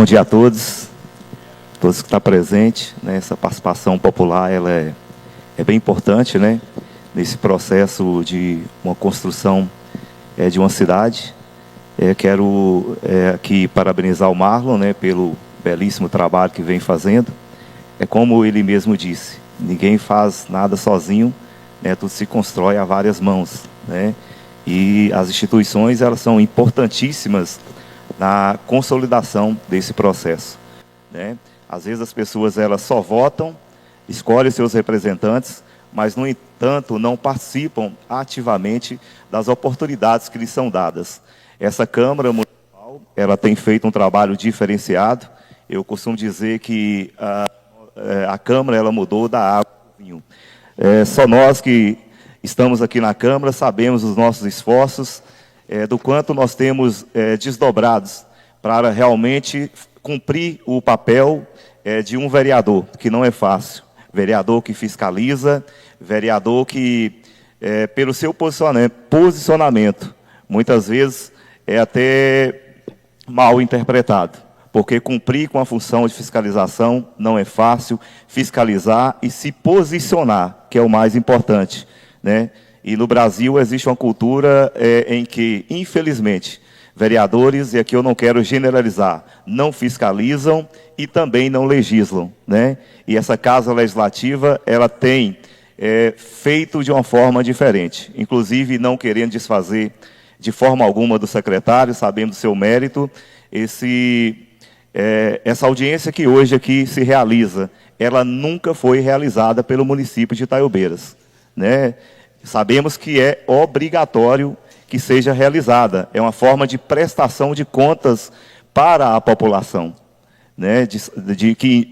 Bom dia a todos que estão presentes, né? Essa participação popular ela é bem importante, né? Nesse processo de uma construção de uma cidade. Quero aqui parabenizar o Marlon, né, pelo belíssimo trabalho que vem fazendo. Como ele mesmo disse, ninguém faz nada sozinho, né? Tudo se constrói a várias mãos, né? E as instituições elas são importantíssimas na consolidação desse processo, né? Às vezes as pessoas elas só votam, escolhem seus representantes, mas no entanto não participam ativamente das oportunidades que lhes são dadas. Essa Câmara Municipal ela tem feito um trabalho diferenciado. Eu costumo dizer que a Câmara ela mudou da água para o vinho. Só nós que estamos aqui na Câmara sabemos os nossos esforços, do quanto nós temos desdobrados para realmente cumprir o papel de um vereador, que não é fácil. Vereador que fiscaliza, vereador que, pelo seu posicionamento, muitas vezes é até mal interpretado, porque cumprir com a função de fiscalização não é fácil, fiscalizar e se posicionar, que é o mais importante, né? E no Brasil existe uma cultura em que, infelizmente, vereadores, e aqui eu não quero generalizar, não fiscalizam e também não legislam, né? E essa Casa Legislativa, ela tem feito de uma forma diferente, inclusive não querendo desfazer de forma alguma do secretário, sabendo do seu mérito, essa audiência que hoje aqui se realiza, ela nunca foi realizada pelo município de Itaiobeiras, né? Sabemos que é obrigatório que seja realizada. É uma forma de prestação de contas para a população, né? De que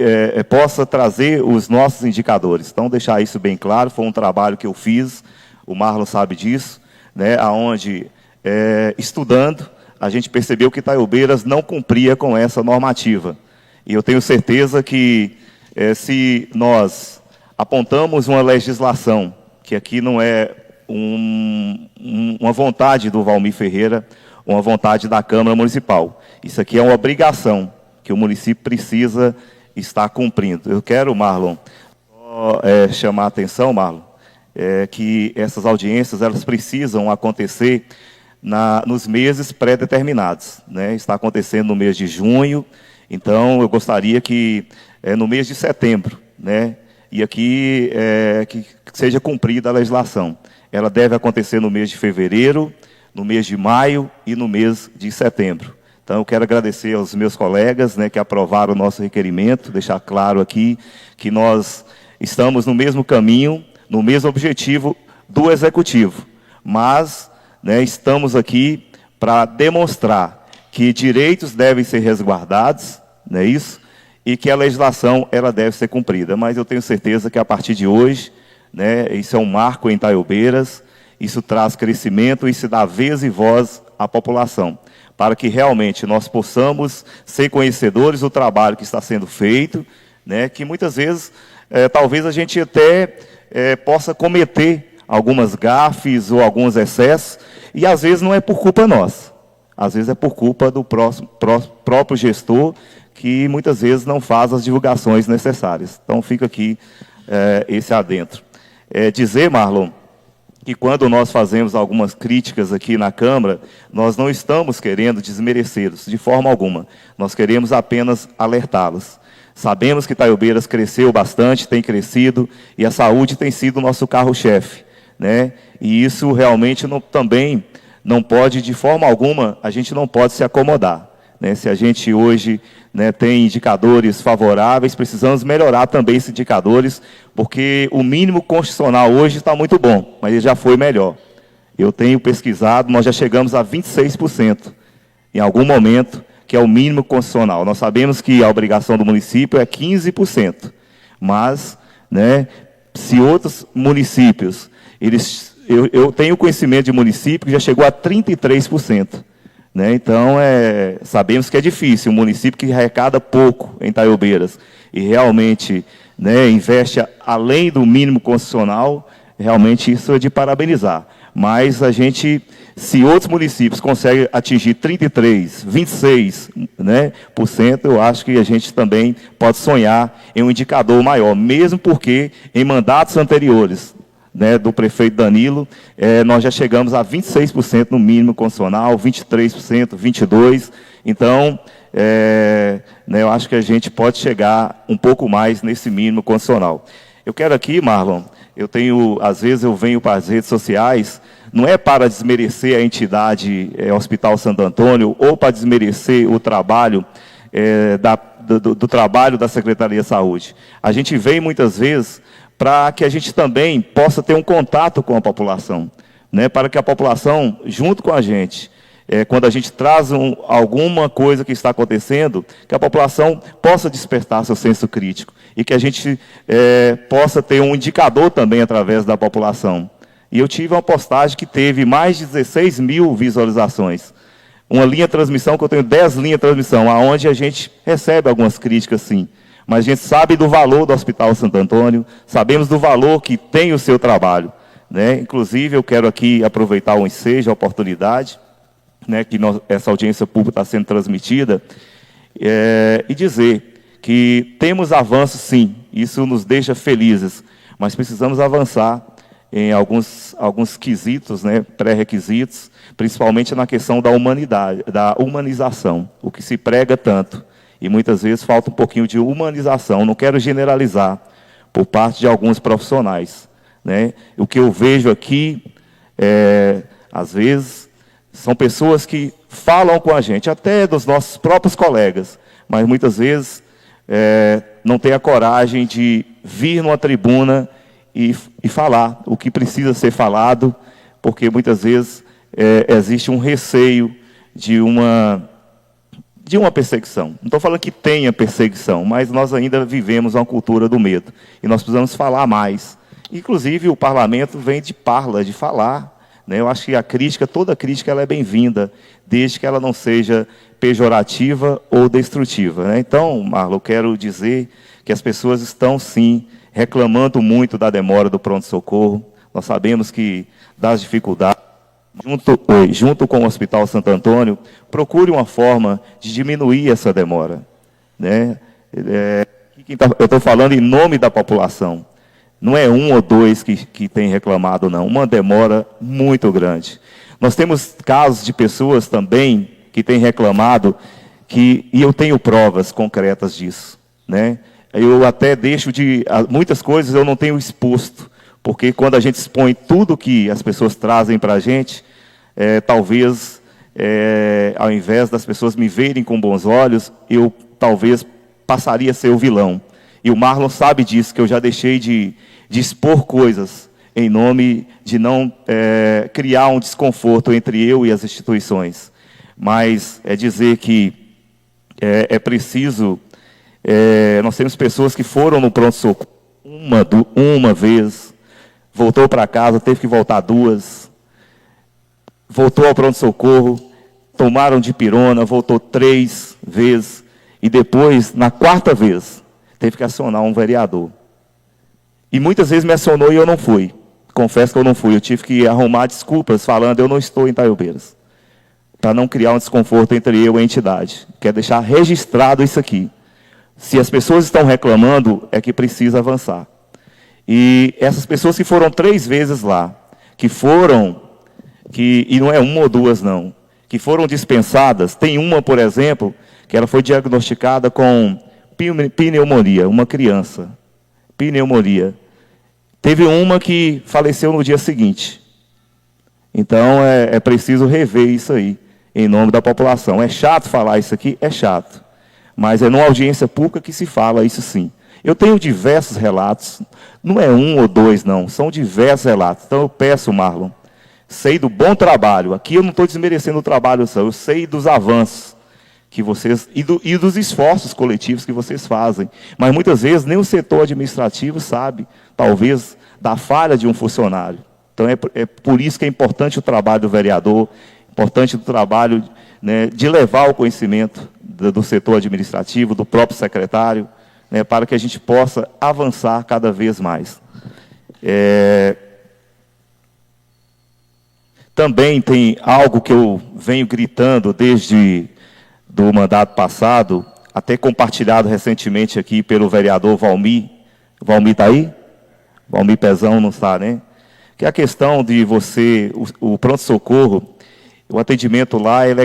possa trazer os nossos indicadores. Então, deixar isso bem claro, foi um trabalho que eu fiz, o Marlon sabe disso, né? Onde, estudando, a gente percebeu que Itaiobeiras não cumpria com essa normativa. E eu tenho certeza que, se nós apontamos uma legislação, que aqui não é uma vontade do Valmir Ferreira, uma vontade da Câmara Municipal. Isso aqui é uma obrigação que o município precisa estar cumprindo. Eu quero, Marlon, chamar a atenção, Marlon, que essas audiências elas precisam acontecer nos meses pré-determinados, né? Está acontecendo no mês de junho, então eu gostaria que no mês de setembro, né? E aqui que seja cumprida a legislação. Ela deve acontecer no mês de fevereiro, no mês de maio e no mês de setembro. Então, eu quero agradecer aos meus colegas, né, que aprovaram o nosso requerimento, deixar claro aqui que nós estamos no mesmo caminho, no mesmo objetivo do Executivo, mas, né, estamos aqui para demonstrar que direitos devem ser resguardados, não é isso? E que a legislação ela deve ser cumprida. Mas eu tenho certeza que a partir de hoje, né, isso é um marco em Itaiobeiras, isso traz crescimento e se dá vez e voz à população, para que realmente nós possamos ser conhecedores do trabalho que está sendo feito, né, que muitas vezes, talvez a gente até possa cometer algumas gafes ou alguns excessos, e às vezes não é por culpa nossa, às vezes é por culpa do próprio gestor, que muitas vezes não faz as divulgações necessárias. Então, fica aqui esse adentro. Dizer, Marlon, que quando nós fazemos algumas críticas aqui na Câmara, nós não estamos querendo desmerecê-los, de forma alguma. Nós queremos apenas alertá-los. Sabemos que Itaiobeiras cresceu bastante, tem crescido, e a saúde tem sido o nosso carro-chefe, né? E isso realmente também não pode, de forma alguma, a gente não pode se acomodar, né? Se a gente hoje, né, tem indicadores favoráveis, precisamos melhorar também esses indicadores, porque o mínimo constitucional hoje está muito bom, mas ele já foi melhor. Eu tenho pesquisado, nós já chegamos a 26%, em algum momento, que é o mínimo constitucional. Nós sabemos que a obrigação do município é 15%, mas, né, se outros municípios, eu tenho conhecimento de município que já chegou a 33%. Né? Então, sabemos que é difícil, um município que arrecada pouco em Itaiobeiras e realmente, né, investe além do mínimo constitucional, realmente isso é de parabenizar. Mas a gente, se outros municípios conseguem atingir 33, 26, né, por cento, eu acho que a gente também pode sonhar em um indicador maior, mesmo porque em mandatos anteriores, né, do prefeito Danilo, nós já chegamos a 26% no mínimo constitucional, 23%, 22%. Então, né, eu acho que a gente pode chegar um pouco mais nesse mínimo constitucional. Eu quero aqui, Marlon, às vezes eu venho para as redes sociais, não é para desmerecer a entidade Hospital Santo Antônio ou para desmerecer o trabalho do trabalho da Secretaria de Saúde. A gente vem muitas vezes para que a gente também possa ter um contato com a população, né, para que a população, junto com a gente, quando a gente traz alguma coisa que está acontecendo, que a população possa despertar seu senso crítico e que a gente possa ter um indicador também através da população. E eu tive uma postagem que teve mais de 16 mil visualizações. Uma linha de transmissão, que eu tenho 10 linhas de transmissão, onde a gente recebe algumas críticas, sim. Mas a gente sabe do valor do Hospital Santo Antônio, sabemos do valor que tem o seu trabalho, né? Inclusive, eu quero aqui aproveitar o ensejo, a oportunidade, né, que essa audiência pública está sendo transmitida, e dizer que temos avanços, sim, isso nos deixa felizes, mas precisamos avançar em alguns quesitos, né, pré-requisitos, principalmente na questão da humanidade, da humanização, o que se prega tanto, e muitas vezes falta um pouquinho de humanização, não quero generalizar, por parte de alguns profissionais, né? O que eu vejo aqui, às vezes, são pessoas que falam com a gente, até dos nossos próprios colegas, mas muitas vezes não têm a coragem de vir numa tribuna e falar o que precisa ser falado, porque muitas vezes existe um receio de uma perseguição. Não estou falando que tenha perseguição, mas nós ainda vivemos uma cultura do medo, e nós precisamos falar mais. Inclusive, o parlamento vem de falar, né? Eu acho que toda crítica ela é bem-vinda, desde que ela não seja pejorativa ou destrutiva, né? Então, Marlon, eu quero dizer que as pessoas estão, sim, reclamando muito da demora do pronto-socorro. Nós sabemos que das dificuldades, junto com o Hospital Santo Antônio, procure uma forma de diminuir essa demora, né? Eu estou falando em nome da população. Não é um ou dois que tem reclamado, não. Uma demora muito grande. Nós temos casos de pessoas também que têm reclamado, e eu tenho provas concretas disso, né? Eu até muitas coisas eu não tenho exposto, porque quando a gente expõe tudo que as pessoas trazem para a gente, talvez, ao invés das pessoas me verem com bons olhos, eu talvez passaria a ser o vilão. E o Marlon sabe disso, que eu já deixei de expor coisas em nome de não criar um desconforto entre eu e as instituições. Mas é dizer que é preciso... nós temos pessoas que foram no pronto-socorro uma vez, voltou para casa, teve que voltar 2, voltou ao pronto-socorro, tomaram dipirona, voltou 3 vezes, e depois, na 4ª vez, teve que acionar um vereador. E muitas vezes me acionou e eu não fui. Confesso que eu não fui. Eu tive que arrumar desculpas falando, eu não estou em Taiobeiras, para não criar um desconforto entre eu e a entidade. Quero deixar registrado isso aqui. Se as pessoas estão reclamando, é que precisa avançar. E essas pessoas que foram 3 vezes lá, e não é uma ou duas, não, que foram dispensadas, tem uma, por exemplo, que ela foi diagnosticada com pneumonia, uma criança, pneumonia. Teve uma que faleceu no dia seguinte. Então, é preciso rever isso aí, em nome da população. É chato falar isso aqui? É chato. Mas é numa audiência pública que se fala isso, sim. Eu tenho diversos relatos, não é um ou dois, não, são diversos relatos. Então, eu peço, Marlon, sei do bom trabalho. Aqui eu não estou desmerecendo o trabalho, eu sei dos avanços que vocês, e dos esforços coletivos que vocês fazem. Mas, muitas vezes, nem o setor administrativo sabe, talvez, da falha de um funcionário. Então, é por isso que é importante o trabalho do vereador, importante o trabalho, né, de levar o conhecimento do setor administrativo, do próprio secretário, né, para que a gente possa avançar cada vez mais. Também tem algo que eu venho gritando desde do mandato passado, até compartilhado recentemente aqui pelo vereador Valmir. Valmir está aí? Valmir Pezão não está, né? Que é a questão de você, o pronto-socorro, o atendimento lá, ele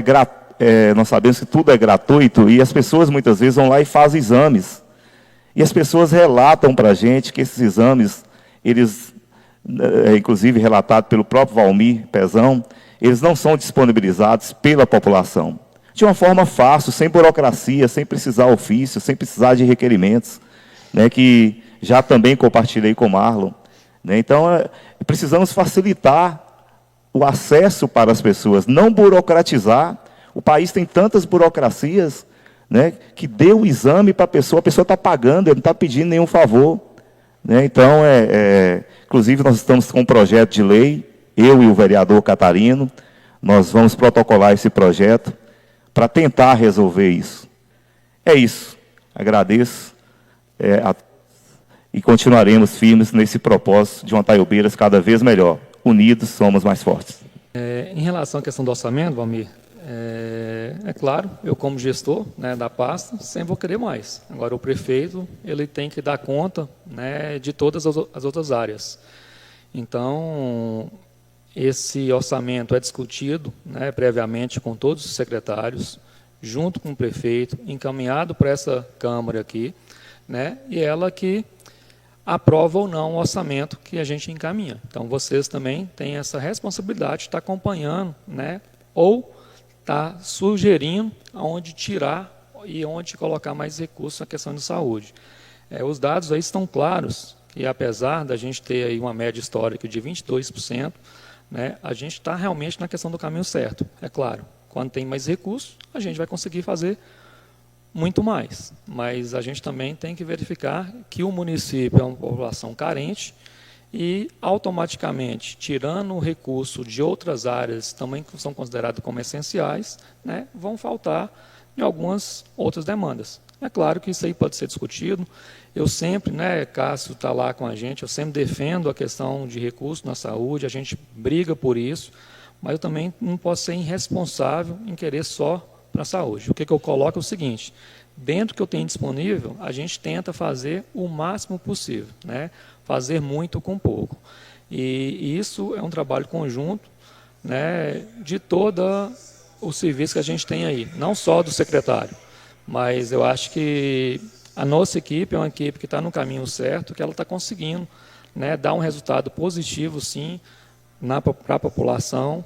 nós sabemos que tudo é gratuito e as pessoas muitas vezes vão lá e fazem exames. E as pessoas relatam para a gente que esses exames, eles, inclusive relatado pelo próprio Valmir Pezão, eles não são disponibilizados pela população. De uma forma fácil, sem burocracia, sem precisar ofício, sem precisar de requerimentos, né, que já também compartilhei com o Marlon. Né, então, precisamos facilitar o acesso para as pessoas, não burocratizar. O país tem tantas burocracias, né, que dê o exame para a pessoa está pagando, ele não está pedindo nenhum favor. Né, então, inclusive, nós estamos com um projeto de lei, eu e o vereador Catarino, nós vamos protocolar esse projeto para tentar resolver isso. É isso. Agradeço e continuaremos firmes nesse propósito de uma Taiobeiras cada vez melhor. Unidos, somos mais fortes. Em relação à questão do orçamento, Valmir, é claro, eu como gestor, né, da pasta, sempre vou querer mais. Agora, o prefeito, ele tem que dar conta, né, de todas as outras áreas. Então, esse orçamento é discutido, né, previamente com todos os secretários, junto com o prefeito, encaminhado para essa Câmara aqui, né, e ela que aprova ou não o orçamento que a gente encaminha. Então, vocês também têm essa responsabilidade de estar acompanhando, né, ou estar sugerindo onde tirar e onde colocar mais recursos na questão de saúde. Os dados aí estão claros, que apesar da gente ter aí uma média histórica de 22%, né, a gente está realmente na questão do caminho certo. É claro, quando tem mais recursos, a gente vai conseguir fazer muito mais. Mas a gente também tem que verificar que o município é uma população carente e, automaticamente, tirando o recurso de outras áreas também que são consideradas como essenciais, né, vão faltar em algumas outras demandas. É claro que isso aí pode ser discutido. Eu sempre, né, Cássio está lá com a gente, eu sempre defendo a questão de recursos na saúde, a gente briga por isso, mas eu também não posso ser irresponsável em querer só para a saúde. O que eu coloco é o seguinte: dentro do que eu tenho disponível, a gente tenta fazer o máximo possível, né? Fazer muito com pouco. E isso é um trabalho conjunto, né, de todo o serviço que a gente tem aí, não só do secretário, mas eu acho que a nossa equipe é uma equipe que está no caminho certo, que ela está conseguindo, né, dar um resultado positivo, sim, para a população,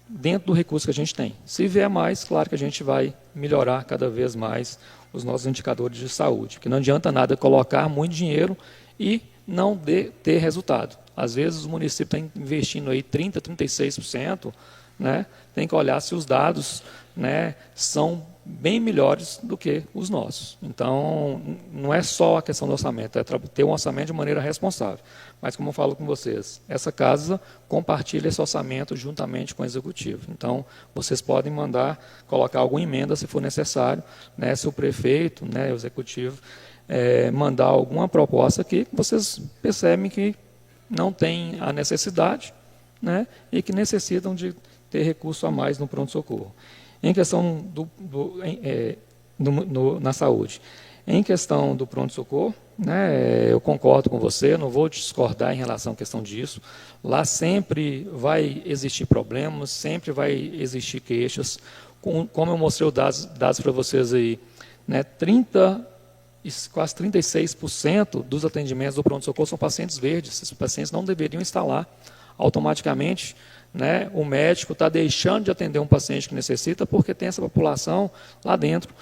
dentro do recurso que a gente tem. Se vier mais, claro que a gente vai melhorar cada vez mais os nossos indicadores de saúde, que não adianta nada colocar muito dinheiro e não ter resultado. Às vezes o município está investindo aí 30%, 36%, né? Tem que olhar se os dados, né, são bem melhores do que os nossos. Então, não é só a questão do orçamento, é ter um orçamento de maneira responsável. Mas, como eu falo com vocês, essa casa compartilha esse orçamento juntamente com o executivo. Então, vocês podem mandar, colocar alguma emenda se for necessário, né, se o prefeito, né, o executivo, mandar alguma proposta aqui, vocês percebem que não tem a necessidade, né, e que necessitam de ter recurso a mais no pronto-socorro. Em questão na saúde, em questão do pronto-socorro, né, eu concordo com você, não vou discordar em relação à questão disso. Lá sempre vai existir problemas, sempre vai existir queixas. Como eu mostrei os dados para vocês aí, né, quase 36% dos atendimentos do pronto-socorro são pacientes verdes. Esses pacientes não deveriam estar lá. Automaticamente, né, o médico está deixando de atender um paciente que necessita porque tem essa população lá dentro.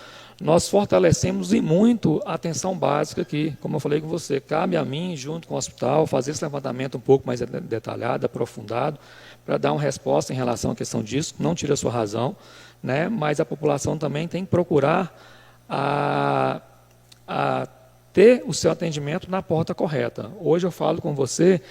Nós fortalecemos e muito a atenção básica aqui, como eu falei com você, cabe a mim, junto com o hospital, fazer esse levantamento um pouco mais detalhado, aprofundado, para dar uma resposta em relação à questão disso, não tira a sua razão, né, mas a população também tem que procurar a ter o seu atendimento na porta correta. Hoje eu falo com você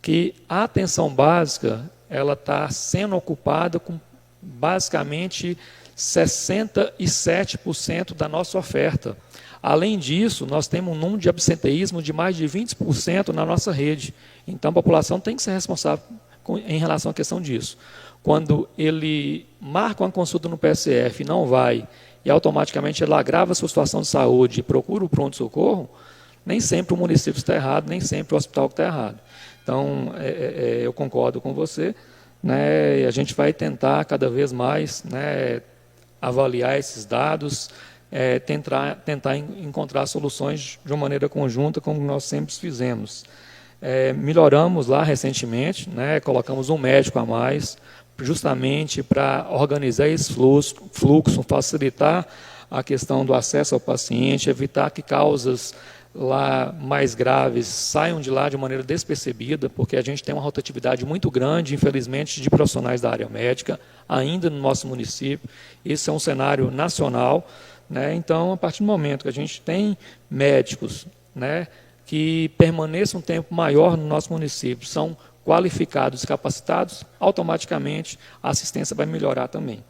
que a atenção básica ela está sendo ocupada com basicamente 67% da nossa oferta. Além disso, nós temos um número de absenteísmo de mais de 20% na nossa rede. Então, a população tem que ser responsável em relação à questão disso. Quando ele marca uma consulta no PSF e não vai, e automaticamente ele agrava a sua situação de saúde e procura o pronto-socorro, nem sempre o município está errado, nem sempre o hospital está errado. Então, eu concordo com você, né, e a gente vai tentar cada vez mais, né, avaliar esses dados, tentar encontrar soluções de uma maneira conjunta, como nós sempre fizemos. Melhoramos lá recentemente, né, colocamos um médico a mais, justamente para organizar esse fluxo, facilitar a questão do acesso ao paciente, evitar que causas lá mais graves saiam de lá de maneira despercebida, porque a gente tem uma rotatividade muito grande, infelizmente, de profissionais da área médica, ainda no nosso município. Esse é um cenário nacional, né? Então, a partir do momento que a gente tem médicos, né, que permaneçam um tempo maior no nosso município, são qualificados e capacitados, automaticamente a assistência vai melhorar também.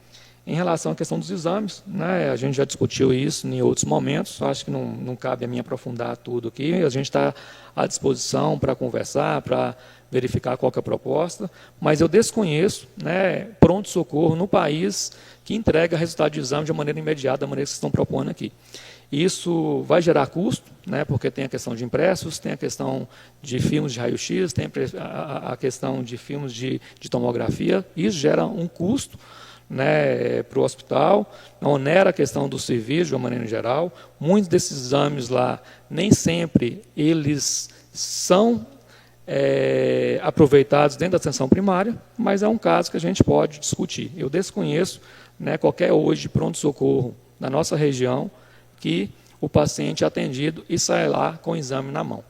Em relação à questão dos exames, né, a gente já discutiu isso em outros momentos, acho que não cabe a mim aprofundar tudo aqui, a gente está à disposição para conversar, para verificar qual que é a proposta, mas eu desconheço, né, pronto-socorro no país que entrega resultado de exame de maneira imediata, da maneira que vocês estão propondo aqui. Isso vai gerar custo, né, porque tem a questão de impressos, tem a questão de filmes de raio-x, tem a questão de filmes de tomografia, isso gera um custo, né, para o hospital, onera a questão do serviço de uma maneira geral. Muitos desses exames lá, nem sempre eles são aproveitados dentro da atenção primária, mas é um caso que a gente pode discutir. Eu desconheço, né, qualquer hoje pronto-socorro na nossa região que o paciente é atendido e sai lá com o exame na mão.